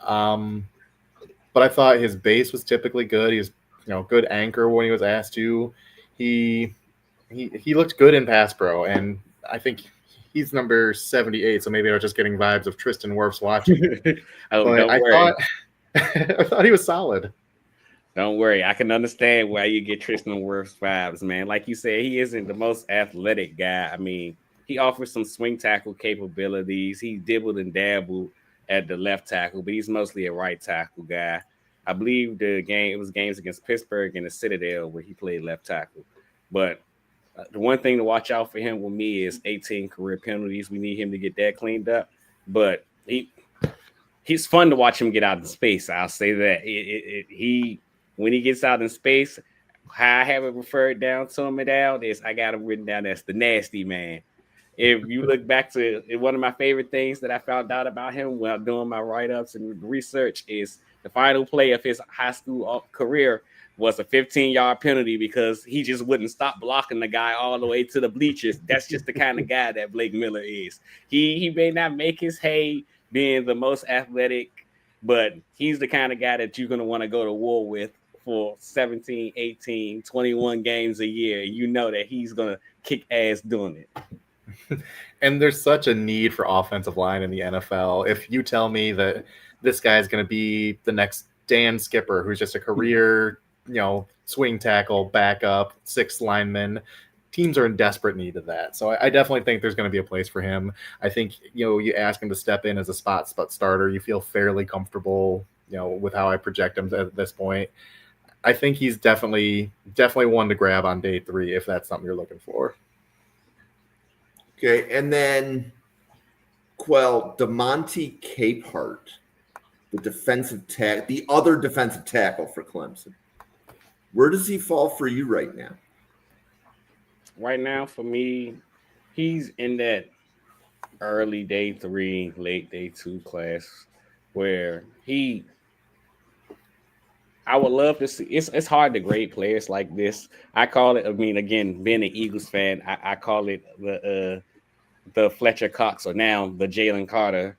But I thought his base was typically good. He was, good anchor when he was asked to. He looked good in pass pro, and I think he's number 78, so maybe I was just getting vibes of Tristan Wirfs watching. Don't worry. I thought he was solid. Don't worry. I can understand why you get Tristan Wirfs vibes, man. Like you said, he isn't the most athletic guy. I mean, he offers some swing tackle capabilities. He dibbled and dabbled at the left tackle, but he's mostly a right tackle guy. I believe it was games against Pittsburgh and the Citadel where he played left tackle. But the one thing to watch out for him with me is 18 career penalties. We need him to get that cleaned up. But he's fun to watch him get out in space. I'll say that. When he gets out in space, how I have it referred down to him is I got him written down as the nasty man. If you look back to one of my favorite things that I found out about him while doing my write-ups and research is the final play of his high school career was a 15-yard penalty because he just wouldn't stop blocking the guy all the way to the bleachers. That's just the kind of guy that Blake Miller is. He may not make his hay being the most athletic, but he's the kind of guy that you're going to want to go to war with for 17, 18, 21 games a year. You know that he's going to kick ass doing it. And there's such a need for offensive line in the NFL. If you tell me that this guy is going to be the next Dan Skipper, who's just a career, swing tackle, backup, sixth lineman, teams are in desperate need of that. So I definitely think there's going to be a place for him. I think, you ask him to step in as a spot starter, you feel fairly comfortable, with how I project him at this point. I think he's definitely one to grab on day 3 if that's something you're looking for. Okay, and then DeMonte Capehart, the other defensive tackle for Clemson. Where does he fall for you right now? Right now, for me, he's in that early day 3, late day 2 class where I would love to see. It's hard to grade players like this. I call it. I mean, again, being an Eagles fan, I call it the Fletcher Cox, or now the Jalen Carter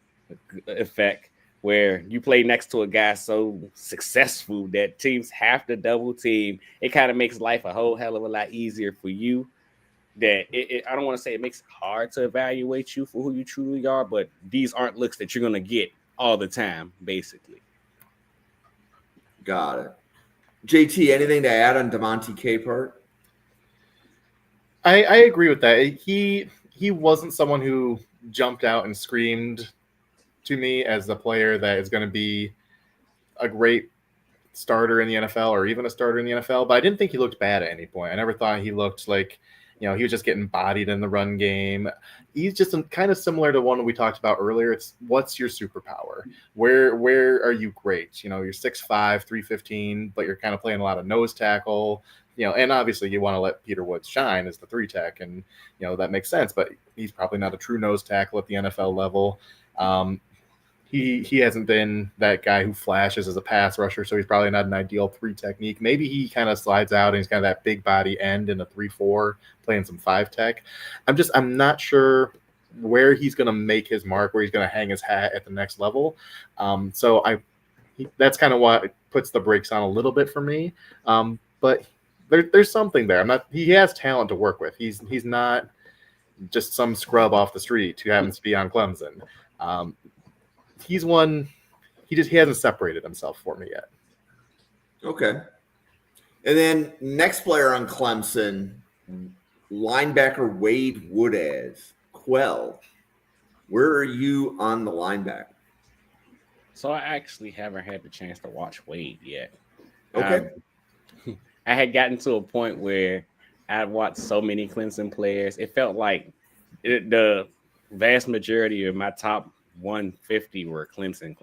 effect, where you play next to a guy so successful that teams have to double team. It kind of makes life a whole hell of a lot easier for you. That I don't want to say it makes it hard to evaluate you for who you truly are, but these aren't looks that you're going to get all the time, basically. Got it. JT, anything to add on DeMonte Capehart? I agree with that. He wasn't someone who jumped out and screamed to me as the player that is going to be a great starter in the NFL or even a starter in the NFL, but I didn't think he looked bad at any point. I never thought he looked like, he was just getting bodied in the run game. He's just kind of similar to one we talked about earlier. It's what's your superpower? Where are you great? You're 6'5", 315, but you're kind of playing a lot of nose tackle. And obviously you want to let Peter Woods shine as the 3 tech, and that makes sense. But he's probably not a true nose tackle at the NFL level. He hasn't been that guy who flashes as a pass rusher, so he's probably not an ideal 3 technique. Maybe he kind of slides out and he's kind of that big body end in a 3-4, playing some 5 tech. I'm not sure where he's going to make his mark, where he's going to hang his hat at the next level. That's kind of what puts the brakes on a little bit for me. But there's something there. He has talent to work with. He's not just some scrub off the street who happens to be on Clemson. He's one. He hasn't separated himself for me yet. Okay. And then next player on Clemson, linebacker Wade Woodaz. Quell, where are you on the linebacker? So I actually haven't had the chance to watch Wade yet. Okay. I had gotten to a point where I watched so many Clemson players. It felt like the vast majority of my top 150 were Clemson.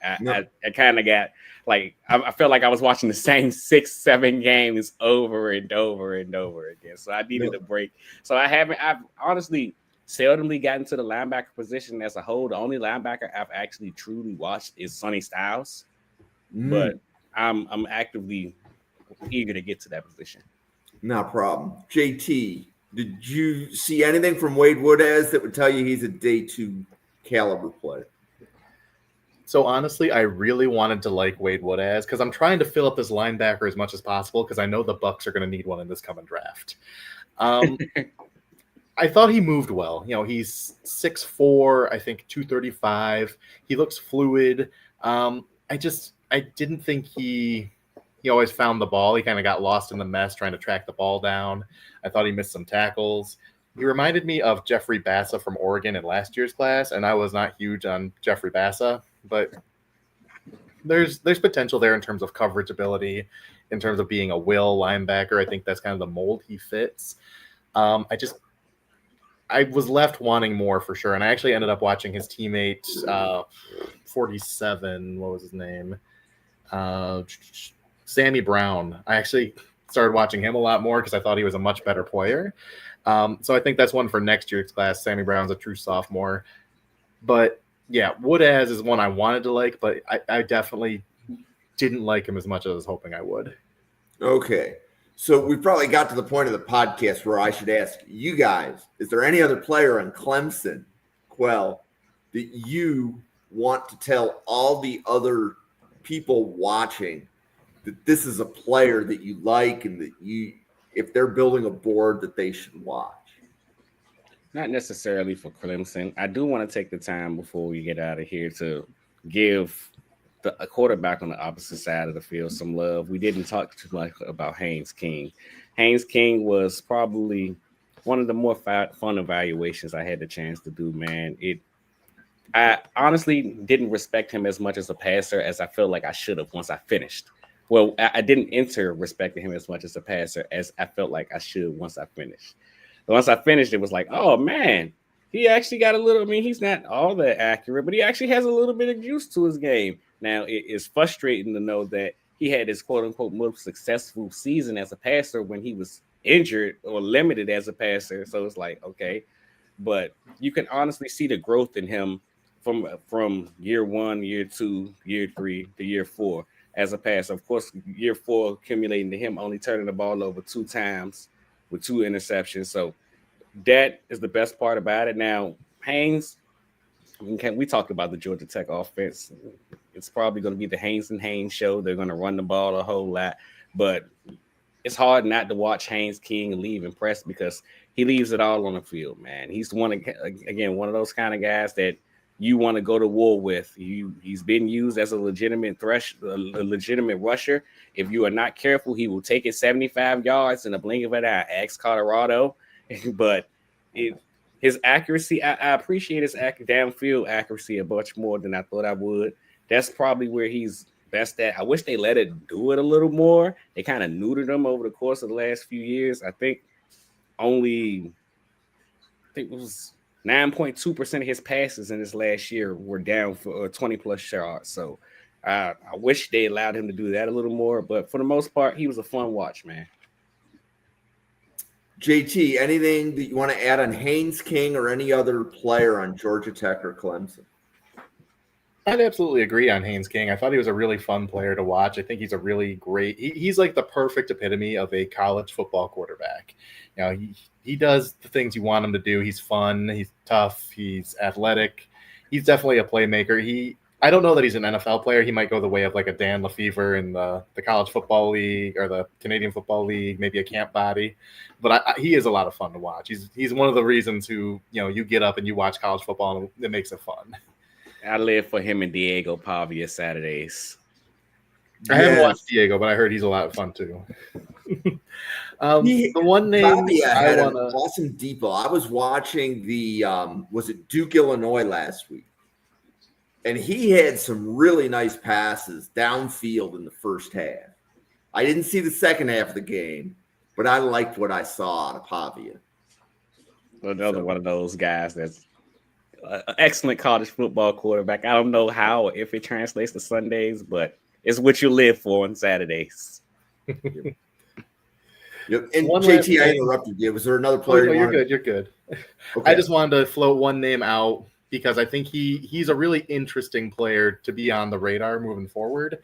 I kind of got like, I felt like I was watching the same 6-7 games over and over and over again. So I needed a break. So I've honestly seldomly gotten to the linebacker position as a whole. The only linebacker I've actually truly watched is Sonny Styles, but I'm actively eager to get to that position. No problem. JT, did you see anything from Wade Woodaz that would tell you he's a day 2 caliber player? So honestly, I really wanted to like Wade Woodaz because I'm trying to fill up this linebacker as much as possible because I know the Bucs are going to need one in this coming draft. I thought he moved well. He's 6'4", I think 235. He looks fluid. I didn't think he always found the ball. He kind of got lost in the mess trying to track the ball down. I thought he missed some tackles. He reminded me of Jeffrey Bassa from Oregon in last year's class, and I was not huge on Jeffrey Bassa, but there's potential there in terms of coverage ability, in terms of being a will linebacker. I think that's kind of the mold he fits. I was left wanting more for sure, and I actually ended up watching his teammate, 47, what was his name? Sammy Brown. I actually started watching him a lot more because I thought he was a much better player. So I think that's one for next year's class. Sammy Brown's a true sophomore. But, yeah, Woodaz is one I wanted to like, but I definitely didn't like him as much as I was hoping I would. Okay. So we probably got to the point of the podcast where I should ask you guys, is there any other player on Clemson, Quell, that you want to tell all the other people watching that this is a player that you like and that if they're building a board, that they should watch? Not necessarily for Clemson. I do want to take the time before we get out of here to give a quarterback on the opposite side of the field some love. We didn't talk too much about Haynes King. Haynes King was probably one of the more fun evaluations I had the chance to do, man. I honestly didn't respect him as much as a passer as I felt like I should have once I finished. Well, I didn't enter respecting him as much as a passer as I felt like I should once I finished. But once I finished, it was like, oh, man, he actually got a little, he's not all that accurate, but he actually has a little bit of juice to his game. Now, it is frustrating to know that he had his quote-unquote most successful season as a passer when he was injured or limited as a passer. So it's like, okay. But you can honestly see the growth in him from year 1, year 2, year 3 to year 4 as a passer. Of course, year 4 accumulating to him only turning the ball over 2 times with 2 interceptions. So that is the best part about it. Now, Haynes, we talked about the Georgia Tech offense. It's probably going to be the Haynes and Haynes show. They're going to run the ball a whole lot, but it's hard not to watch Haynes King leave impressed because he leaves it all on the field, man. He's one of those kind of guys that you want to go to war with. He's been used as a legitimate rusher. If you are not careful, he will take it 75 yards in a blink of an eye. Ask Colorado, but his accuracy, I appreciate his downfield accuracy a much more than I thought I would. That's probably where he's best at. I wish they let it do it a little more. They kind of neutered him over the course of the last few years. I think it was 9.2% of his passes in this last year were down for 20-plus yards. So I wish they allowed him to do that a little more. But for the most part, he was a fun watch, man. JT, anything that you want to add on Haynes King or any other player on Georgia Tech or Clemson? I'd absolutely agree on Haynes King. I thought he was a really fun player to watch. I think he's a really great. He's like the perfect epitome of a college football quarterback. You know, he does the things you want him to do. He's fun. He's tough. He's athletic. He's definitely a playmaker. I don't know that he's an NFL player. He might go the way of like a Dan Lefevre in the College Football League or the Canadian Football League, maybe a camp body. But he is a lot of fun to watch. He's one of the reasons who, you know, you get up and you watch college football and it makes it fun. I live for him and Diego Pavia Saturdays. I haven't watched Diego, but I heard he's a lot of fun too. The one name Pavia had an awesome depot. I was watching the was it Duke, Illinois last week, and he had some really nice passes downfield in the first half. I didn't see the second half of the game, but I liked what I saw out of Pavia. Another one of those guys that's excellent college football quarterback. I don't know how, if it translates to Sundays, but it's what you live for on Saturdays. Yep. And JT, I interrupted you. Was there another player? Oh, you're good. You're good. Okay. I just wanted to float one name out because I think he's a really interesting player to be on the radar moving forward,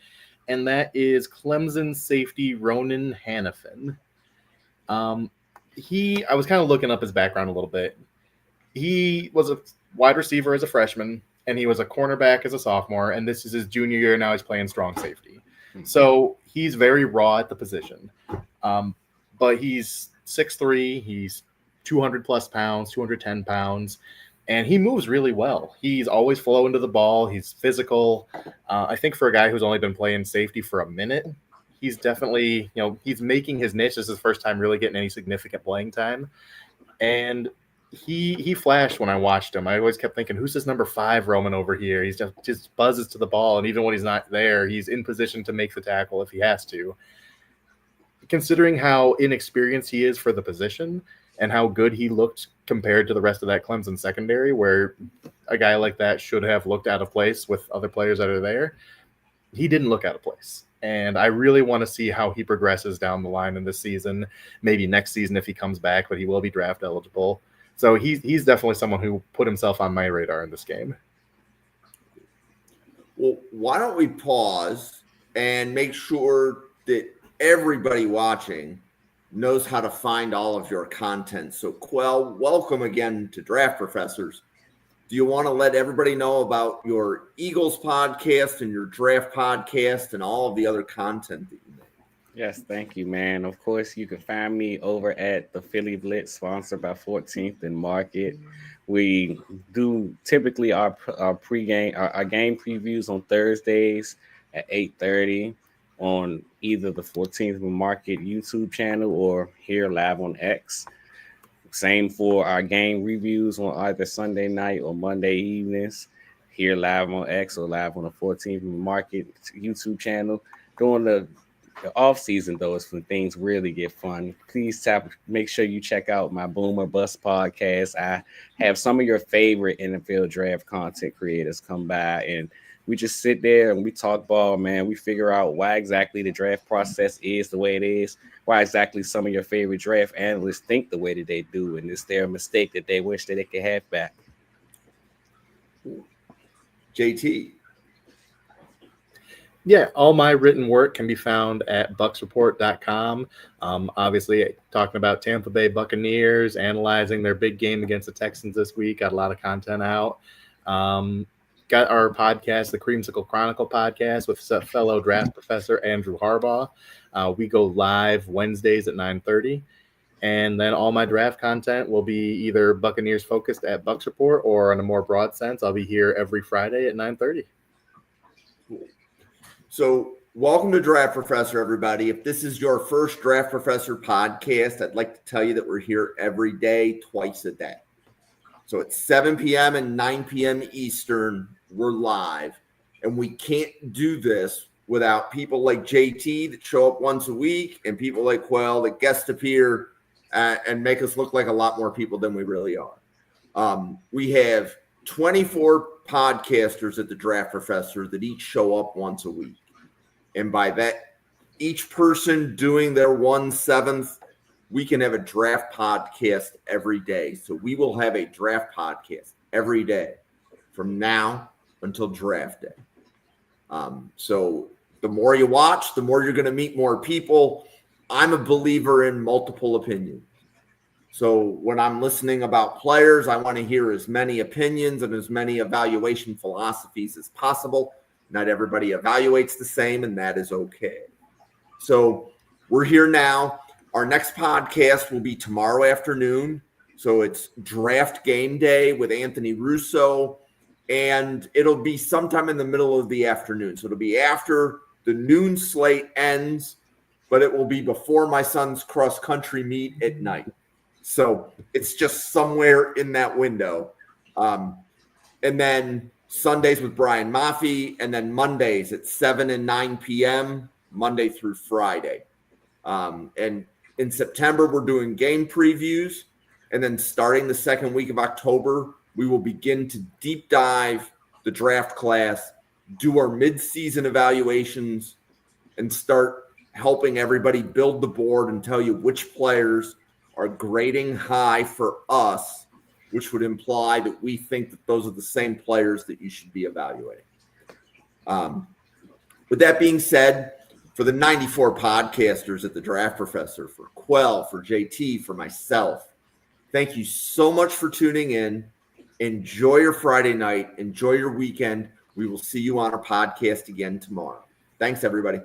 and that is Clemson safety Ronan Hannafin. I was kind of looking up his background a little bit. He was a wide receiver as a freshman, and he was a cornerback as a sophomore, and this is his junior year. Now he's playing strong safety. So he's very raw at the position. But he's 6'3", he's 200-plus pounds, 210 pounds, and he moves really well. He's always flowing to the ball. He's physical. I think for a guy who's only been playing safety for a minute, he's definitely, he's making his niche. This is his first time really getting any significant playing time. And he flashed when I watched him. I always kept thinking, who's this number 5 roaming over here? He's just buzzes to the ball, and even when he's not there, he's in position to make the tackle if he has to. Considering how inexperienced he is for the position and how good he looked compared to the rest of that Clemson secondary, where a guy like that should have looked out of place with other players that are there, he didn't look out of place. And I really want to see how he progresses down the line in this season, maybe next season if he comes back, but he will be draft eligible. So he's definitely someone who put himself on my radar in this game. Well, why don't we pause and make sure that everybody watching knows how to find all of your content. So, Quell, welcome again to Draft Professors. Do you want to let everybody know about your Eagles podcast and your draft podcast and all of the other content that you make? Yes, thank you, man. Of course, you can find me over at the Philly Blitz, sponsored by 14th and Market. We do typically our pregame, our game previews on Thursdays at 8:30 on either the 14th and Market YouTube channel or here live on X. Same for our game reviews on either Sunday night or Monday evenings, here live on X or live on the 14th and Market YouTube channel. During the off season, though, is when things really get fun. Please make sure you check out my Boomer Bust podcast. I have some of your favorite NFL draft content creators come by, and we just sit there and we talk ball, man. We figure out why exactly the draft process is the way it is, why exactly some of your favorite draft analysts think the way that they do, and it's their mistake that they wish that they could have back. JT. Yeah, all my written work can be found at bucksreport.com. Obviously, talking about Tampa Bay Buccaneers, analyzing their big game against the Texans this week. Got a lot of content out. Got our podcast, the Creamsicle Chronicle podcast, with fellow draft professor Andrew Harbaugh. We go live Wednesdays at 9:30. And then all my draft content will be either Buccaneers focused at Bucks Report, or in a more broad sense, I'll be here every Friday at 9:30. So welcome to Draft Professor, everybody. If this is your first Draft Professor podcast, I'd like to tell you that we're here every day, twice a day. So at 7 p.m. and 9 p.m. Eastern, we're live. And we can't do this without people like JT that show up once a week and people like Quell that guest appear and make us look like a lot more people than we really are. We have 24 podcasters at the Draft Professor that each show up once a week. And by that, each person doing their 1/7, we can have a draft podcast every day. So we will have a draft podcast every day from now until draft day. So the more you watch, the more you're going to meet more people. I'm a believer in multiple opinions. So when I'm listening about players, I want to hear as many opinions and as many evaluation philosophies as possible. Not everybody evaluates the same, and that is okay. So we're here now. Our next podcast will be tomorrow afternoon. So it's draft game day with Anthony Russo, and it'll be sometime in the middle of the afternoon. So it'll be after the noon slate ends, but it will be before my son's cross-country meet at night. So it's just somewhere in that window. And then Sundays with Brian Maffey, and then Mondays at 7 and 9 p.m., Monday through Friday. And in September, we're doing game previews. And then starting the second week of October, we will begin to deep dive the draft class, do our mid-season evaluations, and start helping everybody build the board and tell you which players are grading high for us, which would imply that we think that those are the same players that you should be evaluating. With that being said, for the 94 podcasters at the Draft Professor, for Quell, for JT, for myself, thank you so much for tuning in. Enjoy your Friday night. Enjoy your weekend. We will see you on our podcast again tomorrow. Thanks, everybody.